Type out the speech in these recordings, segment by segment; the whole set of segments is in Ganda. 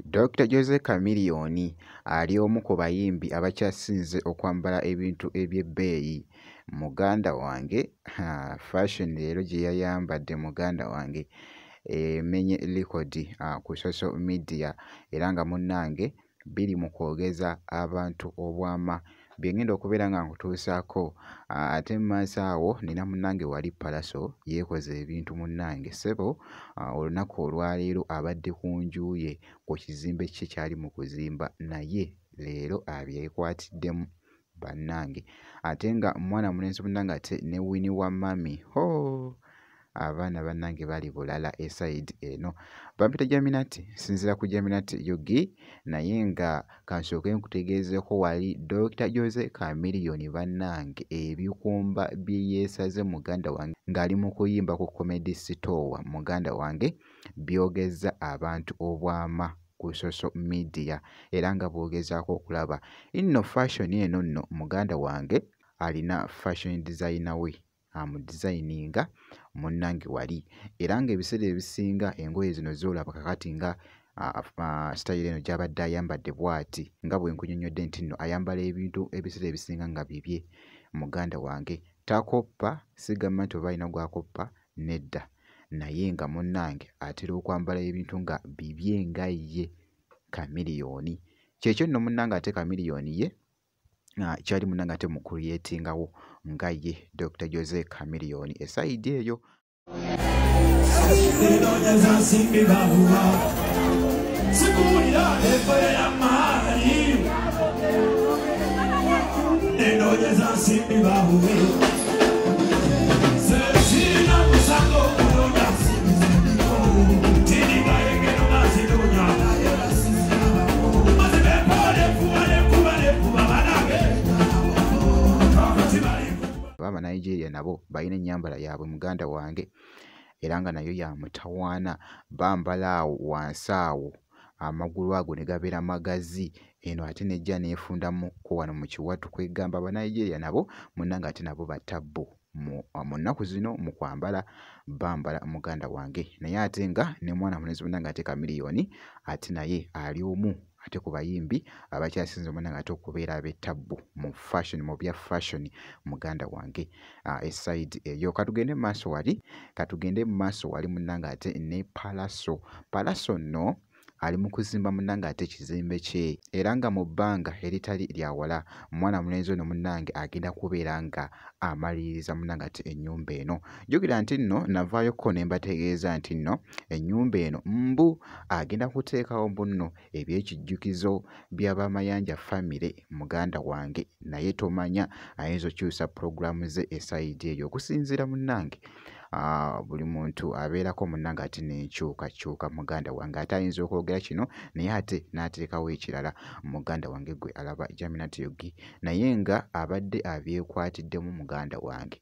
Dr. Jose Chameleone ali omu ku bayimbi abakyasinze okwambala ebintu eby'ebbeeyi. Muganda wange fashion leero gye yayambadde muganda wange emenye likodi ku social media era nga munnange biri mu kwogeza abantu obwama bye ngenda okubeera nga nkutuusaako. Ate mu maaso awo nina munnange wali Palaso yeekoze ebintu munnange ssebo. Olunaku olwaleero abadde ku nju ye ku kizimbe kye kyali mu kuzimba naye leero abyekwatiddemu bannange. Ate nga mwana mulenzi munnange ate ne Winnie wa mami abaana bannange bali bulala esayidi eno. Bampita Jaminati, sinzira ku Jaminati Yugi, naye nga kansooke nkutegeezeeko wali Dr. Jose Chameleone bannange ebikumba bye yeesaze muganda wange ng'ali mu kuyimba ku Comedy Store muganda wange byogeza abantu obwama ku social media era nga bwogezaako okulaba nno fashion eno nno muganda wange alina fashion designer we amudesigninga munnange wali era ng'ebiseera ebisinga engoye zino z'olaba kakati nga style eno gy'abadde ayambadde bw'ati nga bwe nkunyonnyodde nti nno ayambala ebintu ebiseera ebisinga nga bibye muganda wange takoppa sigamba nti oba alina gwakoppa nedda naye nga munnange atera okwambala ebintu nga bibye nga ye Chameleone. Kyekyo nno munnange ate Chameleone ye kyali munnange ate mu kulyetingawo nga ye Dr. Jose Chameleone esayidi eyo. Nigeria nabo balina ennyambala yaabwe muganda wange era nga nayo ya mutawaana bambala awo wansi awo amagulu ago ne gabeera magazi eno ate nejja neefundamu ko wano mu kiwattu kwegamba Abanigeria nabo munnange ate nabo batabbo mu nnaku zino mu kwambala bambala muganda wange naye ate nga ne mwana mulenzi munnange ate Chameleone ate naye ali omu ate ku bayimbi abakyasinze munnange ate okubeera ab'ettabbu mu fashion mu bya fashion muganda wange esayidi eyo. Katugende mu maaso wali munnange ate ne Palaso nno ali mu kuzimba munnange ate ekizimbe kye era nga mu bbanga eritali lya wala mwana mulenzi ono munnange agenda kubeera nga amaliriza munnange ate ennyumba eno. Jjukira nti nno navaayoko ne mbategeeza nti nno ennyumba eno agenda kuteekawo bunno ebyekijjukizo by'Abamayanja family muganda wange naye tomanya ayinza okyusa puroguramu ze esayidi eyo okusinziira munnange buli muntu abeerako munnange ate n'enkyukakyuka muganda wange ate ayinza okwogera kino naye ate n'ateekawo ekirala muganda wange gwe alaba Jaminati Yugi naye nga abadde abyekwatiddemu muganda wange.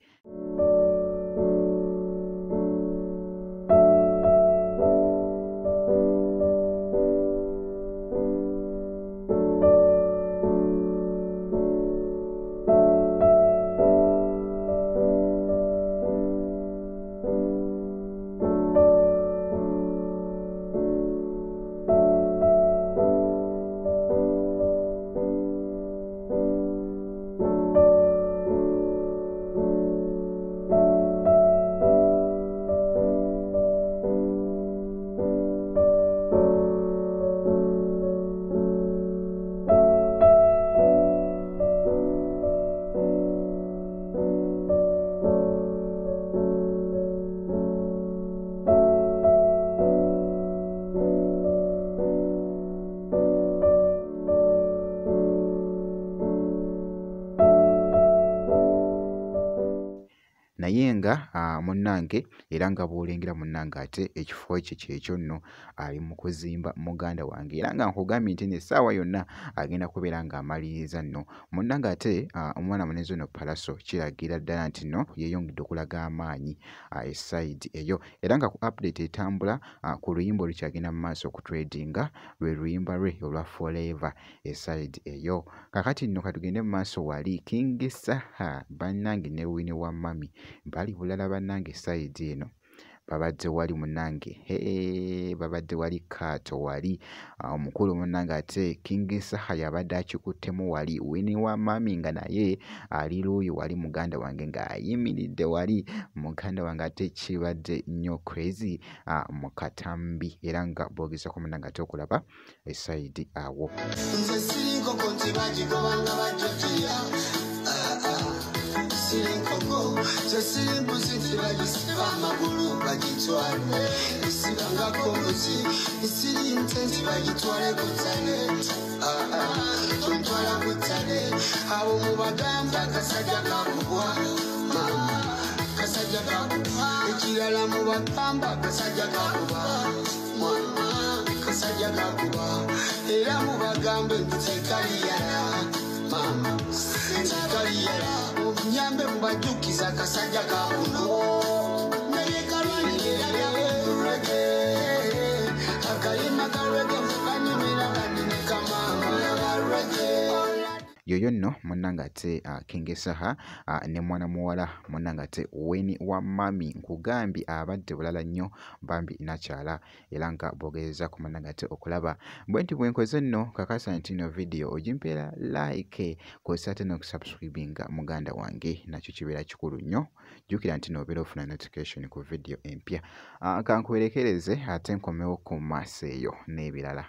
naye nga munnange era nga bw'olengera munnange ate ekifo kye kyekyo nno ali mu kuzimba muganda wange era nga nkugambye nti n'essaawa yonna agenda kubeera ng'amaliriza nno munnange ate omwana mulenzi ono Palaso kiragira ddala nti nno yeeyongedde okulaga amaanyi esayidi eyo era nga ku update etambula ku luyimba olukyagenda mu maaso okutredinga lwe luyimba lwe olwa Forever esayidi eyo. Kakati nno katugende mu maaso wali King Saha bannange ne Winnie wa mami bali bulala bannange esayidi eno babadde wali munnange babadde wali Kaato wali omukulu munnange ate King Saha yabadde akikuttemu wali Winnie wa Mami nga naye ali luuyi wali muganda wange ng'ayimiridde wali muganda wange ate kibadde nnyo crazy mu katambi era nga boogeza ku munnange ate okulaba esayidi awo nze sirinkoko nti bagigobanga bajjotiya sirinkoko nze sirimbuzi nti bagisiba amagulu bagitwale esibangako mbuzi esirinze nti bagitwale ku ttale tontwala ku ttale abo mu bagamba kasajja kakubwa kasajja kakubwa ekirala mu bagamba kasajja kakubwa kasajja kakuba era mu bagambe ntekaliyala mama ntekaliyala obunyambe mu bajjukiza kasajja kakuno naye kalwanirerage akayima kalwege mukanyumira kanene kamama yabalwege yoyo nno munnange ate King Saha ne mwana muwala munnange ate Winnie wa Mami nkugambye abadde bulala nnyo bambi nakyala era nga boogeza ku munnange ate okulaba bwe nti bwenkoze nno kakasa nti no video ogimpeera like kosa ate n'okusubscribinga muganda wange nakyo kibeera kikulu nnyo jjukira nti noobeera ofuna notification ku video empya kankuwerekereze ate nkomewo ku maaso eyo n'ebirala